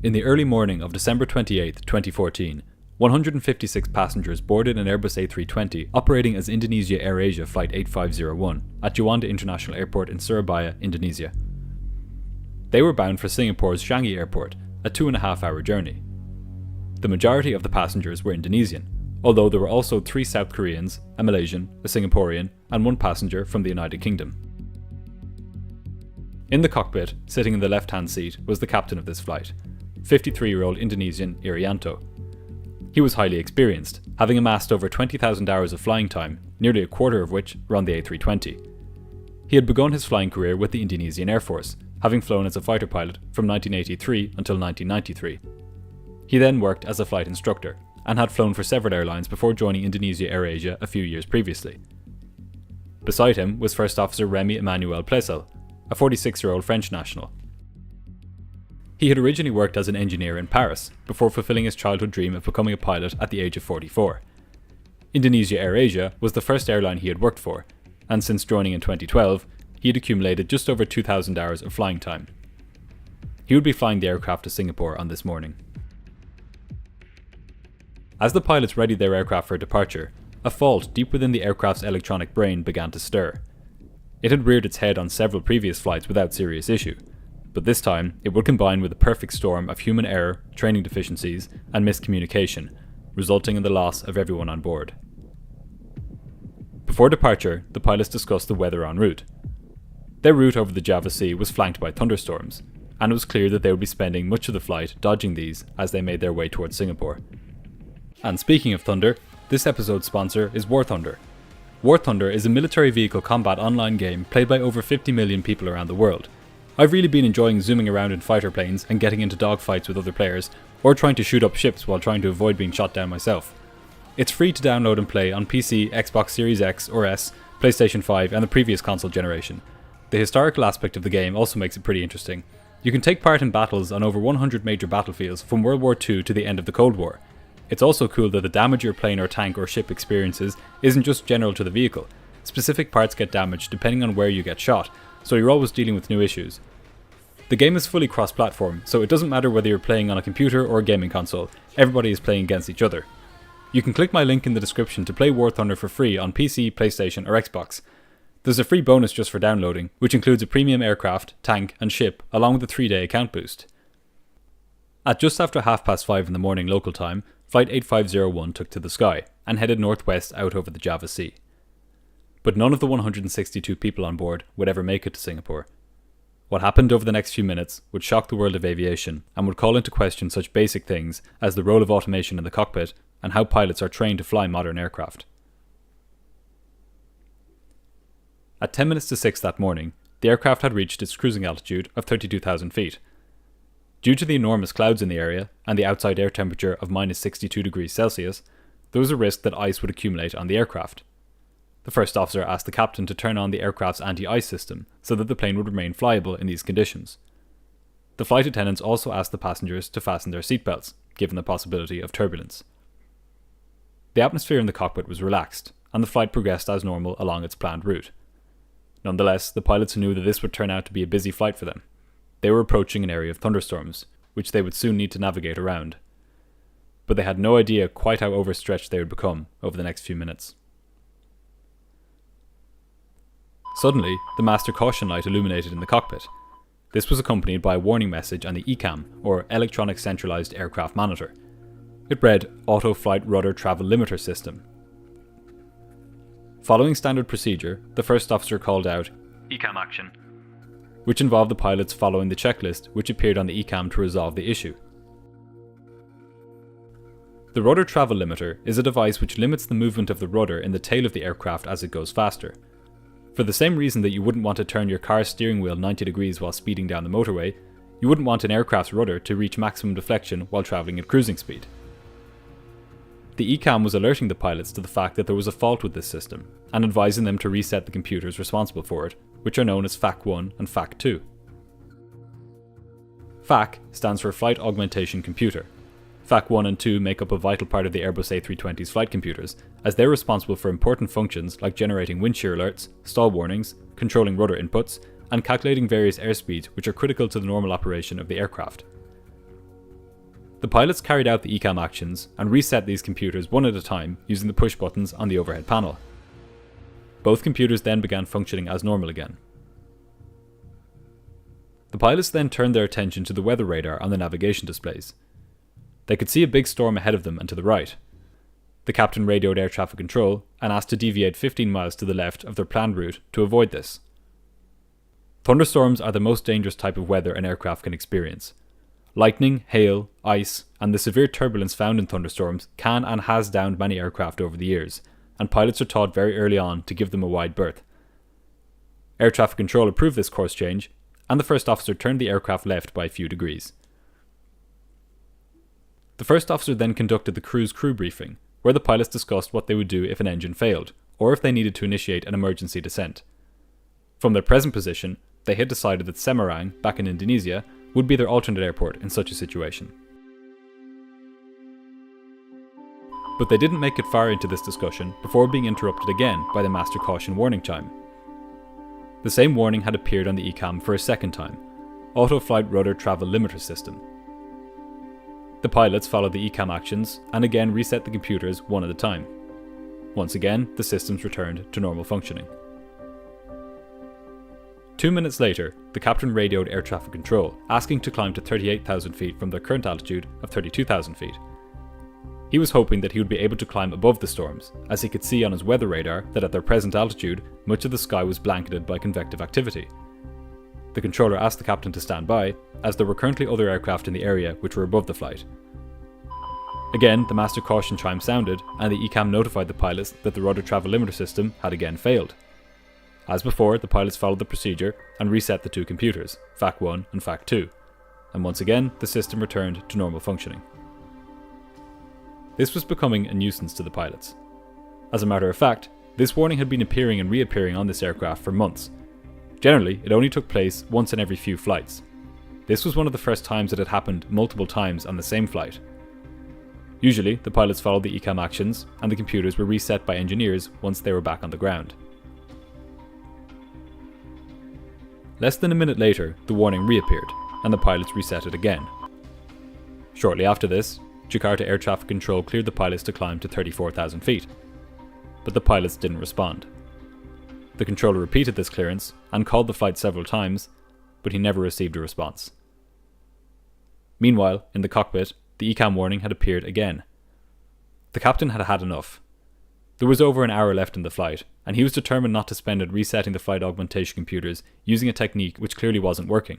In the early morning of December 28, 2014, 156 passengers boarded an Airbus A320 operating as Indonesia AirAsia Flight 8501 at Juanda International Airport in Surabaya, Indonesia. They were bound for Singapore's Changi Airport, a 2.5-hour journey. The majority of the passengers were Indonesian, although there were also 3 South Koreans, a Malaysian, a Singaporean, and 1 passenger from the United Kingdom. In the cockpit, sitting in the left-hand seat, was the captain of this flight, 53-year-old Indonesian Irianto. He was highly experienced, having amassed over 20,000 hours of flying time, nearly a quarter of which were on the A320. He had begun his flying career with the Indonesian Air Force, having flown as a fighter pilot from 1983 until 1993. He then worked as a flight instructor, and had flown for several airlines before joining Indonesia AirAsia a few years previously. Beside him was First Officer Remy Emmanuel Plessel, a 46-year-old French national. He had originally worked as an engineer in Paris, before fulfilling his childhood dream of becoming a pilot at the age of 44. Indonesia AirAsia was the first airline he had worked for, and since joining in 2012, he had accumulated just over 2,000 hours of flying time. He would be flying the aircraft to Singapore on this morning. As the pilots readied their aircraft for departure, a fault deep within the aircraft's electronic brain began to stir. It had reared its head on several previous flights without serious issue, but this time it would combine with a perfect storm of human error, training deficiencies, and miscommunication, resulting in the loss of everyone on board. Before departure, the pilots discussed the weather en route. Their route over the Java Sea was flanked by thunderstorms, and it was clear that they would be spending much of the flight dodging these as they made their way towards Singapore. And speaking of thunder, this episode's sponsor is War Thunder. War Thunder is a military vehicle combat online game played by over 50 million people around the world. I've really been enjoying zooming around in fighter planes and getting into dogfights with other players, or trying to shoot up ships while trying to avoid being shot down myself. It's free to download and play on PC, Xbox Series X or S, PlayStation 5 and the previous console generation. The historical aspect of the game also makes it pretty interesting. You can take part in battles on over 100 major battlefields from World War II to the end of the Cold War. It's also cool that the damage your plane or tank or ship experiences isn't just general to the vehicle. Specific parts get damaged depending on where you get shot, so you're always dealing with new issues. The game is fully cross-platform, so it doesn't matter whether you're playing on a computer or a gaming console, everybody is playing against each other. You can click my link in the description to play War Thunder for free on PC, PlayStation or Xbox. There's a free bonus just for downloading, which includes a premium aircraft, tank and ship, along with a 3-day account boost. At just after 5:30 in the morning local time, Flight 8501 took to the sky, and headed northwest out over the Java Sea. But none of the 162 people on board would ever make it to Singapore. What happened over the next few minutes would shock the world of aviation, and would call into question such basic things as the role of automation in the cockpit, and how pilots are trained to fly modern aircraft. At 10 minutes to 6 that morning, the aircraft had reached its cruising altitude of 32,000 feet. Due to the enormous clouds in the area, and the outside air temperature of minus 62 degrees Celsius, there was a risk that ice would accumulate on the aircraft. The first officer asked the captain to turn on the aircraft's anti-ice system so that the plane would remain flyable in these conditions. The flight attendants also asked the passengers to fasten their seatbelts, given the possibility of turbulence. The atmosphere in the cockpit was relaxed, and the flight progressed as normal along its planned route. Nonetheless, the pilots knew that this would turn out to be a busy flight for them. They were approaching an area of thunderstorms, which they would soon need to navigate around. But they had no idea quite how overstretched they would become over the next few minutes. Suddenly, the master caution light illuminated in the cockpit. This was accompanied by a warning message on the ECAM, or Electronic Centralized Aircraft Monitor. It read, Auto Flight Rudder Travel Limiter System. Following standard procedure, the first officer called out, ECAM action, which involved the pilots following the checklist which appeared on the ECAM to resolve the issue. The rudder travel limiter is a device which limits the movement of the rudder in the tail of the aircraft as it goes faster. For the same reason that you wouldn't want to turn your car's steering wheel 90 degrees while speeding down the motorway, you wouldn't want an aircraft's rudder to reach maximum deflection while travelling at cruising speed. The ECAM was alerting the pilots to the fact that there was a fault with this system, and advising them to reset the computers responsible for it, which are known as FAC1 and FAC2. FAC stands for Flight Augmentation Computer. FAC1 and 2 make up a vital part of the Airbus A320's flight computers, as they're responsible for important functions like generating wind shear alerts, stall warnings, controlling rudder inputs, and calculating various airspeeds which are critical to the normal operation of the aircraft. The pilots carried out the ECAM actions and reset these computers one at a time using the push buttons on the overhead panel. Both computers then began functioning as normal again. The pilots then turned their attention to the weather radar on the navigation displays. They could see a big storm ahead of them and to the right. The captain radioed air traffic control and asked to deviate 15 miles to the left of their planned route to avoid this. Thunderstorms are the most dangerous type of weather an aircraft can experience. Lightning, hail, ice, and the severe turbulence found in thunderstorms can and has downed many aircraft over the years, and pilots are taught very early on to give them a wide berth. Air traffic control approved this course change, and the first officer turned the aircraft left by a few degrees. The first officer then conducted the crew's crew briefing, where the pilots discussed what they would do if an engine failed, or if they needed to initiate an emergency descent. From their present position, they had decided that Semarang, back in Indonesia, would be their alternate airport in such a situation. But they didn't make it far into this discussion before being interrupted again by the master caution warning chime. The same warning had appeared on the ECAM for a second time: Auto Flight Rudder Travel Limiter System. The pilots followed the ECAM actions and again reset the computers one at a time. Once again, the systems returned to normal functioning. 2 minutes later, the captain radioed air traffic control, asking to climb to 38,000 feet from their current altitude of 32,000 feet. He was hoping that he would be able to climb above the storms, as he could see on his weather radar that at their present altitude, much of the sky was blanketed by convective activity. The controller asked the captain to stand by, as there were currently other aircraft in the area which were above the flight. Again, the master caution chime sounded, and the ECAM notified the pilots that the rudder travel limiter system had again failed. As before, the pilots followed the procedure and reset the two computers, FAC1 and FAC2, and once again the system returned to normal functioning. This was becoming a nuisance to the pilots. As a matter of fact, this warning had been appearing and reappearing on this aircraft for months. Generally, it only took place once in every few flights. This was one of the first times it had happened multiple times on the same flight. Usually, the pilots followed the ECAM actions, and the computers were reset by engineers once they were back on the ground. Less than a minute later, the warning reappeared, and the pilots reset it again. Shortly after this, Jakarta Air Traffic Control cleared the pilots to climb to 34,000 feet, but the pilots didn't respond. The controller repeated this clearance and called the flight several times, but he never received a response. Meanwhile, in the cockpit, the ECAM warning had appeared again. The captain had had enough. There was over an hour left in the flight, and he was determined not to spend it resetting the flight augmentation computers using a technique which clearly wasn't working.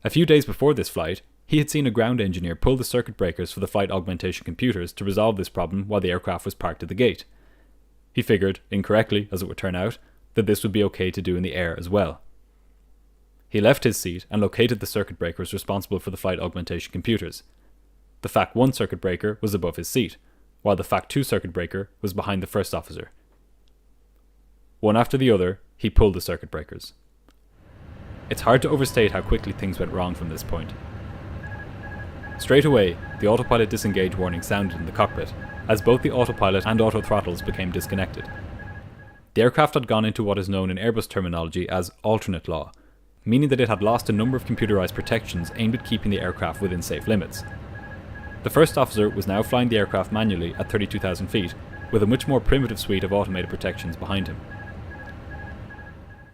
A few days before this flight, he had seen a ground engineer pull the circuit breakers for the flight augmentation computers to resolve this problem while the aircraft was parked at the gate. He figured, incorrectly as it would turn out, that this would be okay to do in the air as well. He left his seat and located the circuit breakers responsible for the flight augmentation computers. The FAC1 circuit breaker was above his seat, while the FAC2 circuit breaker was behind the first officer. One after the other, he pulled the circuit breakers. It's hard to overstate how quickly things went wrong from this point. Straight away, the autopilot disengage warning sounded in the cockpit, as both the autopilot and auto throttles became disconnected. The aircraft had gone into what is known in Airbus terminology as alternate law, meaning that it had lost a number of computerized protections aimed at keeping the aircraft within safe limits. The first officer was now flying the aircraft manually at 32,000 feet, with a much more primitive suite of automated protections behind him.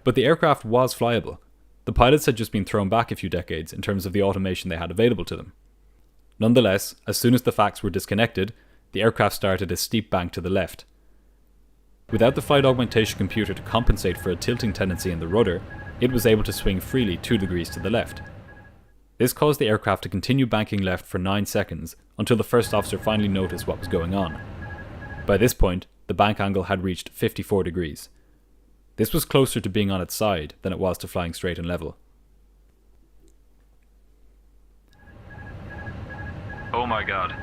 But the aircraft was flyable. The pilots had just been thrown back a few decades in terms of the automation they had available to them. Nonetheless, as soon as the FACs were disconnected, the aircraft started a steep bank to the left. Without the flight augmentation computer to compensate for a tilting tendency in the rudder, it was able to swing freely 2 degrees to the left. This caused the aircraft to continue banking left for 9 seconds until the first officer finally noticed what was going on. By this point, the bank angle had reached 54 degrees. This was closer to being on its side than it was to flying straight and level. Oh my god.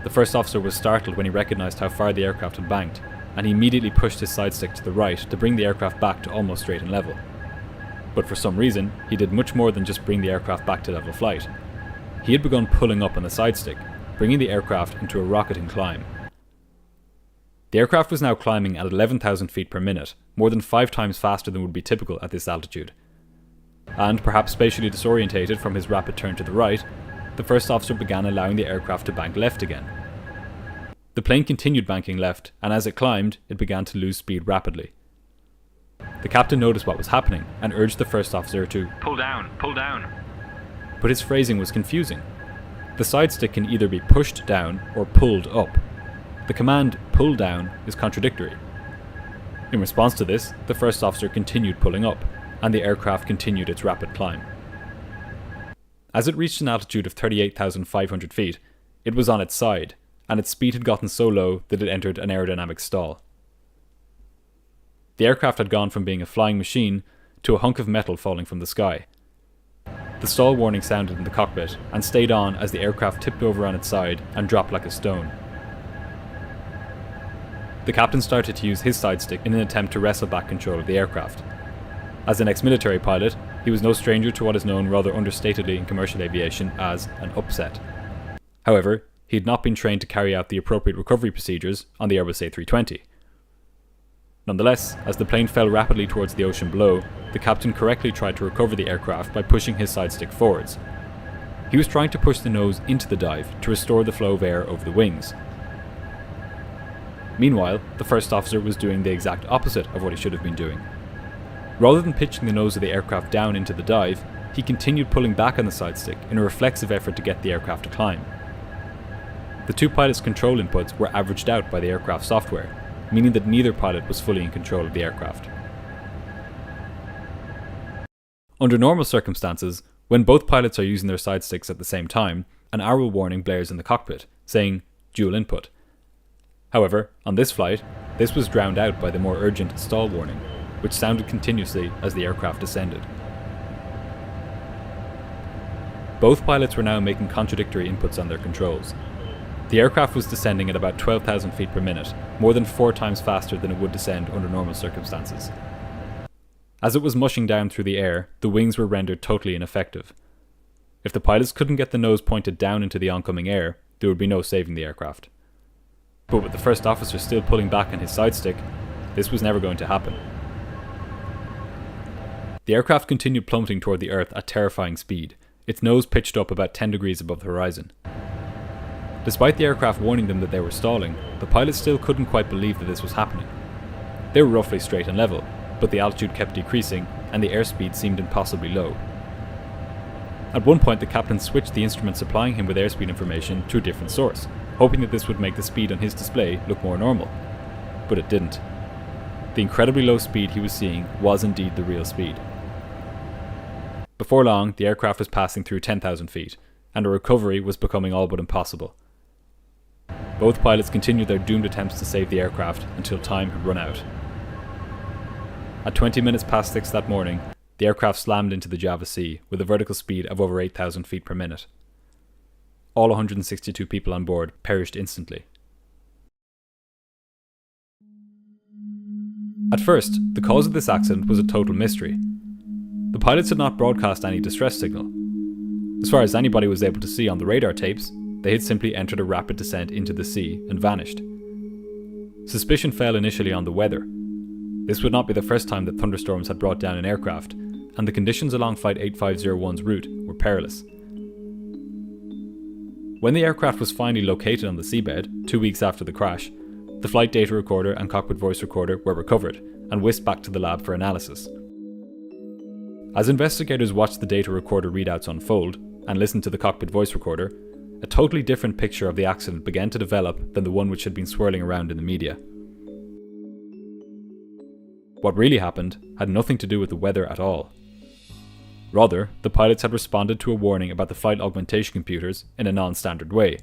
The first officer was startled when he recognised how far the aircraft had banked, and he immediately pushed his side stick to the right to bring the aircraft back to almost straight and level. But for some reason, he did much more than just bring the aircraft back to level flight. He had begun pulling up on the side stick, bringing the aircraft into a rocketing climb. The aircraft was now climbing at 11,000 feet per minute, more than 5 times faster than would be typical at this altitude. And, perhaps spatially disorientated from his rapid turn to the right, the first officer began allowing the aircraft to bank left again. The plane continued banking left, and as it climbed, it began to lose speed rapidly. The captain noticed what was happening and urged the first officer to pull down, pull down. But his phrasing was confusing. The side stick can either be pushed down or pulled up. The command pull down is contradictory. In response to this, the first officer continued pulling up, and the aircraft continued its rapid climb. As it reached an altitude of 38,500 feet, it was on its side, and its speed had gotten so low that it entered an aerodynamic stall. The aircraft had gone from being a flying machine to a hunk of metal falling from the sky. The stall warning sounded in the cockpit and stayed on as the aircraft tipped over on its side and dropped like a stone. The captain started to use his side stick in an attempt to wrestle back control of the aircraft. As an ex-military pilot, he was no stranger to what is known rather understatedly in commercial aviation as an upset. However, he had not been trained to carry out the appropriate recovery procedures on the Airbus A320. Nonetheless, as the plane fell rapidly towards the ocean below, the captain correctly tried to recover the aircraft by pushing his side stick forwards. He was trying to push the nose into the dive to restore the flow of air over the wings. Meanwhile, the first officer was doing the exact opposite of what he should have been doing. Rather than pitching the nose of the aircraft down into the dive, he continued pulling back on the side stick in a reflexive effort to get the aircraft to climb. The two pilots' control inputs were averaged out by the aircraft software, meaning that neither pilot was fully in control of the aircraft. Under normal circumstances, when both pilots are using their side sticks at the same time, an arrow warning blares in the cockpit, saying dual input. However, on this flight, this was drowned out by the more urgent stall warning, which sounded continuously as the aircraft descended. Both pilots were now making contradictory inputs on their controls. The aircraft was descending at about 12,000 feet per minute, more than 4 times faster than it would descend under normal circumstances. As it was mushing down through the air, the wings were rendered totally ineffective. If the pilots couldn't get the nose pointed down into the oncoming air, there would be no saving the aircraft. But with the first officer still pulling back on his side stick, this was never going to happen. The aircraft continued plummeting toward the earth at terrifying speed, its nose pitched up about 10 degrees above the horizon. Despite the aircraft warning them that they were stalling, the pilots still couldn't quite believe that this was happening. They were roughly straight and level, but the altitude kept decreasing and the airspeed seemed impossibly low. At one point, the captain switched the instrument supplying him with airspeed information to a different source, hoping that this would make the speed on his display look more normal. But it didn't. The incredibly low speed he was seeing was indeed the real speed. Before long, the aircraft was passing through 10,000 feet, and a recovery was becoming all but impossible. Both pilots continued their doomed attempts to save the aircraft until time had run out. At 20 minutes past 6 that morning, the aircraft slammed into the Java Sea with a vertical speed of over 8,000 feet per minute. All 162 people on board perished instantly. At first, the cause of this accident was a total mystery. The pilots had not broadcast any distress signal. As far as anybody was able to see on the radar tapes, they had simply entered a rapid descent into the sea and vanished. Suspicion fell initially on the weather. This would not be the first time that thunderstorms had brought down an aircraft, and the conditions along Flight 8501's route were perilous. When the aircraft was finally located on the seabed, 2 weeks after the crash, the flight data recorder and cockpit voice recorder were recovered and whisked back to the lab for analysis. As investigators watched the data recorder readouts unfold and listened to the cockpit voice recorder, a totally different picture of the accident began to develop than the one which had been swirling around in the media. What really happened had nothing to do with the weather at all. Rather, the pilots had responded to a warning about the flight augmentation computers in a non-standard way,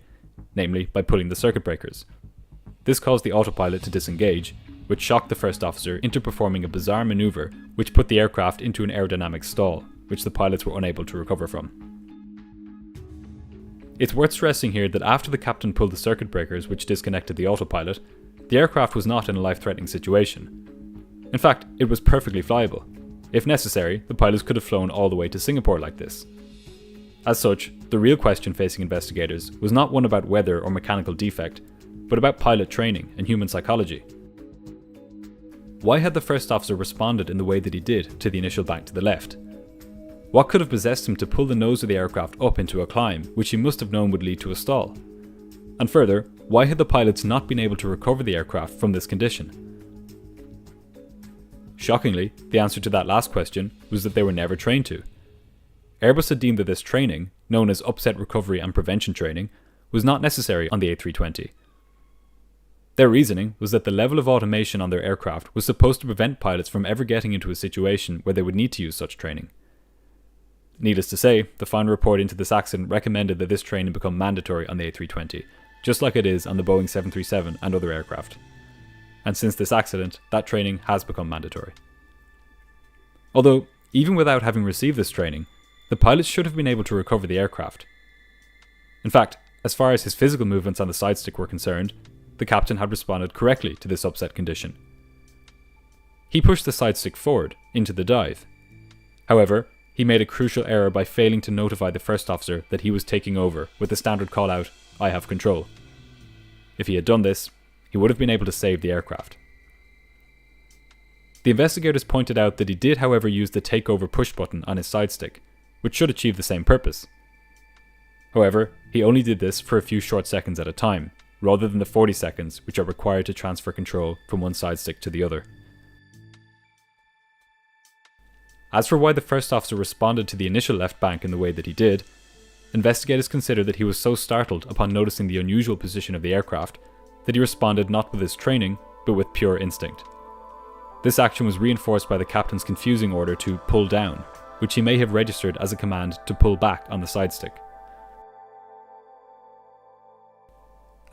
namely by pulling the circuit breakers. This caused the autopilot to disengage, which shocked the first officer into performing a bizarre maneuver which put the aircraft into an aerodynamic stall, which the pilots were unable to recover from. It's worth stressing here that after the captain pulled the circuit breakers which disconnected the autopilot, the aircraft was not in a life-threatening situation. In fact, it was perfectly flyable. If necessary, the pilots could have flown all the way to Singapore like this. As such, the real question facing investigators was not one about weather or mechanical defect, but about pilot training and human psychology. Why had the first officer responded in the way that he did to the initial bank to the left? What could have possessed him to pull the nose of the aircraft up into a climb, which he must have known would lead to a stall? And further, why had the pilots not been able to recover the aircraft from this condition? Shockingly, the answer to that last question was that they were never trained to. Airbus had deemed that this training, known as upset recovery and prevention training, was not necessary on the A320. Their reasoning was that the level of automation on their aircraft was supposed to prevent pilots from ever getting into a situation where they would need to use such training. Needless to say, the final report into this accident recommended that this training become mandatory on the A320, just like it is on the Boeing 737 and other aircraft. And since this accident, that training has become mandatory. Although, even without having received this training, the pilots should have been able to recover the aircraft. In fact, as far as his physical movements on the side stick were concerned, the captain had responded correctly to this upset condition. He pushed the side stick forward into the dive. However, he made a crucial error by failing to notify the first officer that he was taking over with the standard call out, "I have control." If he had done this, he would have been able to save the aircraft. The investigators pointed out that he did, however, use the takeover push button on his side stick, which should achieve the same purpose. However, he only did this for a few short seconds at a time, rather than the 40 seconds which are required to transfer control from one side stick to the other. As for why the first officer responded to the initial left bank in the way that he did, investigators consider that he was so startled upon noticing the unusual position of the aircraft that he responded not with his training, but with pure instinct. This action was reinforced by the captain's confusing order to pull down, which he may have registered as a command to pull back on the side stick.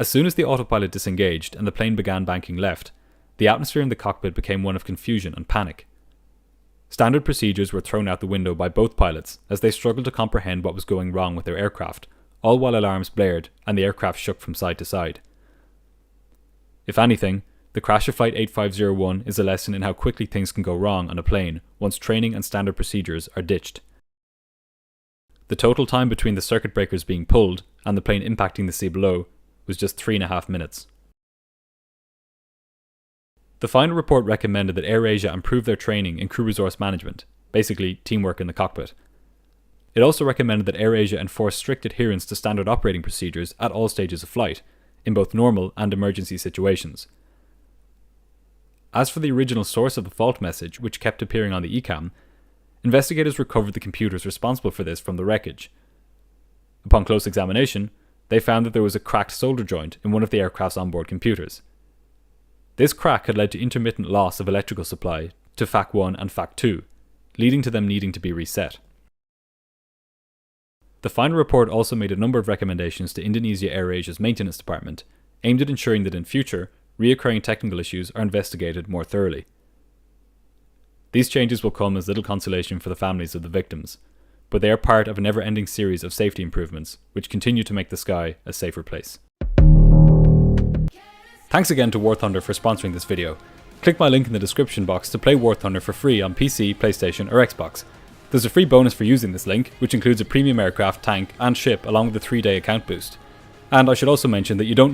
As soon as the autopilot disengaged and the plane began banking left, the atmosphere in the cockpit became one of confusion and panic. Standard procedures were thrown out the window by both pilots as they struggled to comprehend what was going wrong with their aircraft, all while alarms blared and the aircraft shook from side to side. If anything, the crash of Flight 8501 is a lesson in how quickly things can go wrong on a plane once training and standard procedures are ditched. The total time between the circuit breakers being pulled and the plane impacting the sea below was just 3.5 minutes. The final report recommended that AirAsia improve their training in crew resource management, basically teamwork in the cockpit. It also recommended that AirAsia enforce strict adherence to standard operating procedures at all stages of flight, in both normal and emergency situations. As for the original source of the fault message, which kept appearing on the ECAM, investigators recovered the computers responsible for this from the wreckage. Upon close examination, they found that there was a cracked solder joint in one of the aircraft's onboard computers. This crack had led to intermittent loss of electrical supply to FAC 1 and FAC 2, leading to them needing to be reset. The final report also made a number of recommendations to Indonesia AirAsia's maintenance department, aimed at ensuring that in future, reoccurring technical issues are investigated more thoroughly. These changes will come as little consolation for the families of the victims, but they are part of a never-ending series of safety improvements which continue to make the sky a safer place. Thanks again to War Thunder for sponsoring this video. Click my link in the description box to play War Thunder for free on PC, PlayStation or Xbox. There's a free bonus for using this link, which includes a premium aircraft, tank and ship along with a 3-day account boost. And I should also mention that you don't